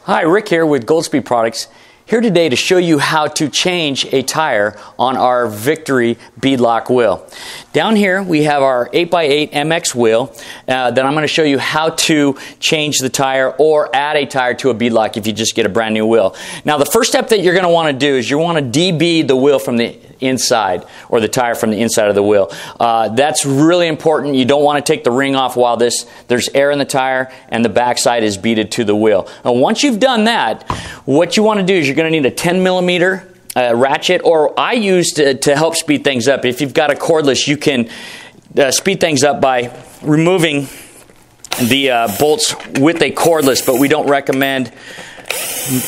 Hi, Rick here with Goldspeed Products. Here today to show you how to change a tire on our Victory Beadlock wheel. Down here we have our 8x8 MX wheel that I'm going to show you how to change the tire or add a tire to a beadlock if you just get a brand new wheel. Now the first step that you're going to want to do is you want to de-bead the wheel from the inside, or the tire from the inside of the wheel. That's really important. You don't want to take the ring off while there's air in the tire and the backside is beaded to the wheel. Now once you've done that, what you want to do is you're going to need a 10mm ratchet, or I use to help speed things up. If you've got a cordless, you can speed things up by removing the bolts with a cordless, but we don't recommend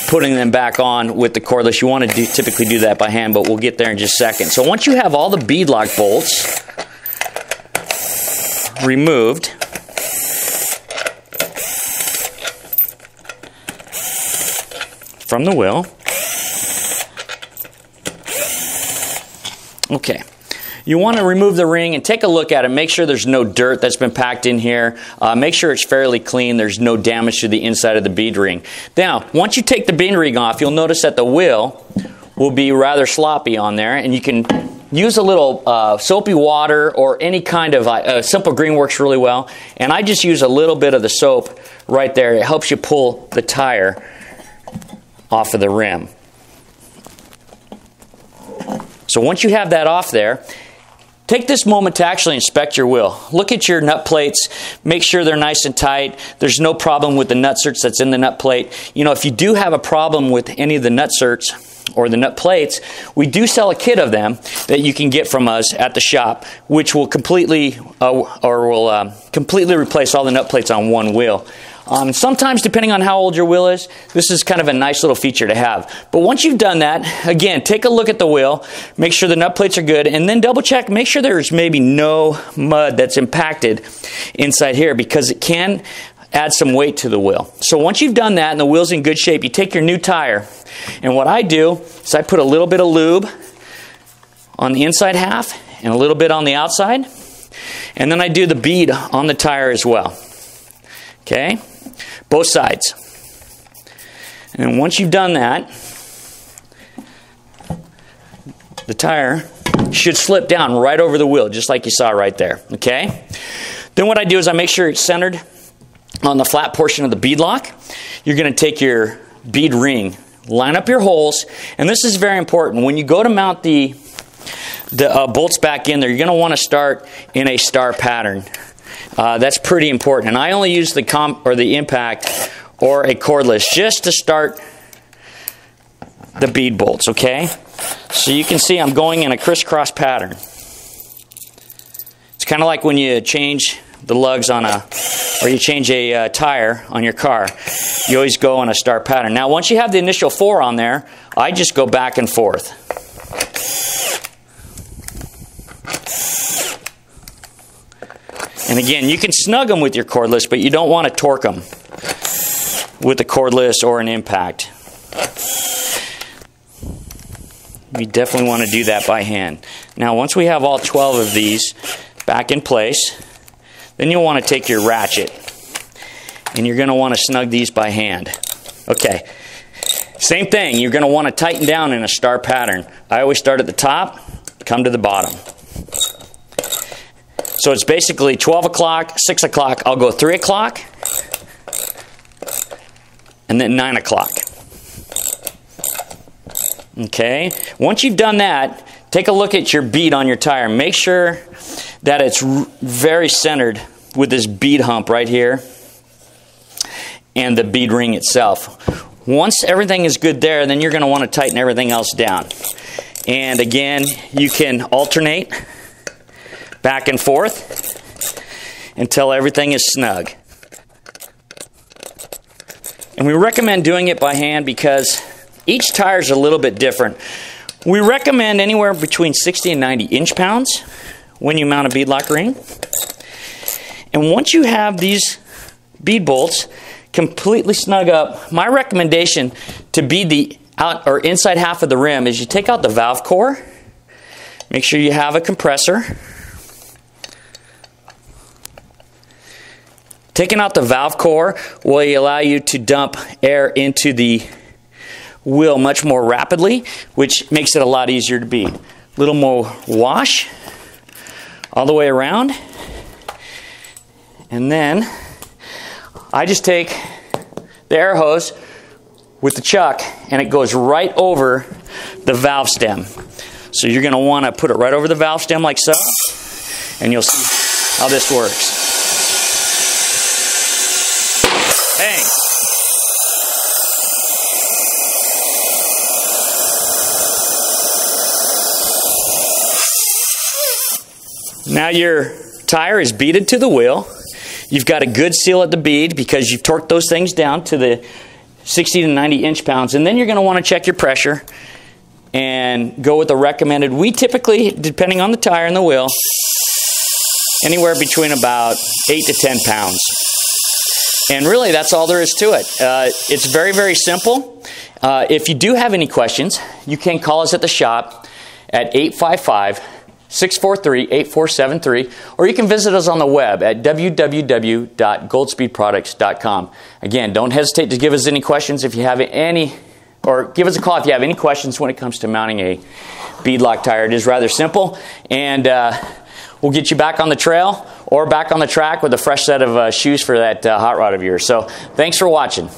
putting them back on with the cordless. You want to typically do that by hand, but we'll get there in just a second. So once you have all the beadlock bolts removed, from the wheel, okay, you want to remove the ring and take a look at it. Make sure there's no dirt that's been packed in here. Make sure it's fairly clean. There's no damage to the inside of the bead ring. Now, once you take the bead ring off, you'll notice that the wheel will be rather sloppy on there, and you can use a little soapy water or any kind of Simple Green works really well. And I just use a little bit of the soap right there. It helps you pull the tire off of the rim. So once you have that off there, take this moment to actually inspect your wheel. Look at your nut plates. Make sure they're nice and tight. There's no problem with the nutserts that's in the nut plate. You know, if you do have a problem with any of the nutserts or the nut plates, we do sell a kit of them that you can get from us at the shop, which will completely completely replace all the nut plates on one wheel. Sometimes, depending on how old your wheel is, this is kind of a nice little feature to have. But once you've done that, again, take a look at the wheel, make sure the nut plates are good, and then double check, make sure there's maybe no mud that's impacted inside here, because it can add some weight to the wheel. So once you've done that and the wheel's in good shape, you take your new tire, and what I do is I put a little bit of lube on the inside half and a little bit on the outside, and then I do the bead on the tire as well. Okay? Both sides. And once you've done that, the tire should slip down right over the wheel, just like you saw right there. Okay? Then what I do is I make sure it's centered on the flat portion of the beadlock. You're going to take your bead ring, line up your holes, and this is very important. When you go to mount the bolts back in there, you're going to want to start in a star pattern. That's pretty important, and I only use the impact or a cordless just to start the bead bolts. Okay, so you can see I'm going in a crisscross pattern. It's kind of like when you change the lugs on or you change a tire on your car. You always go in a star pattern. Now, once you have the initial 4 on there, I just go back and forth. And again, you can snug them with your cordless, but you don't want to torque them with a cordless or an impact. We definitely want to do that by hand. Now, once we have all 12 of these back in place, then you'll want to take your ratchet, and you're going to want to snug these by hand. Okay, same thing. You're going to want to tighten down in a star pattern. I always start at the top, come to the bottom. So it's basically 12 o'clock, 6 o'clock, I'll go 3 o'clock, and then 9 o'clock. Okay, once you've done that, take a look at your bead on your tire. Make sure that it's very centered with this bead hump right here and the bead ring itself. Once everything is good there, then you're going to want to tighten everything else down. And again, you can alternate back and forth until everything is snug. And we recommend doing it by hand because each tire is a little bit different. We recommend anywhere between 60 and 90 inch-pounds when you mount a beadlock ring. And once you have these bead bolts completely snug up, my recommendation to bead the out or inside half of the rim is you take out the valve core, make sure you have a compressor, Taking out the valve core will allow you to dump air into the wheel much more rapidly, which makes it a lot easier to bead. A little more wash all the way around. And then I just take the air hose with the chuck and it goes right over the valve stem. So you're going to want to put it right over the valve stem like so, and you'll see how this works. Bang! Now your tire is beaded to the wheel. You've got a good seal at the bead because you've torqued those things down to the 60 to 90 inch-pounds. And then you're going to want to check your pressure and go with the recommended. We typically, depending on the tire and the wheel, anywhere between about 8 to 10 pounds. And really, that's all there is to it. It's very, very simple. If you do have any questions, you can call us at the shop at 855-643-8473, or you can visit us on the web at www.goldspeedproducts.com. Again, don't hesitate to give us any questions if you have any, or give us a call if you have any questions when it comes to mounting a beadlock tire. It is rather simple, and we'll get you back on the trail or back on the track with a fresh set of shoes for that hot rod of yours. So thanks for watching.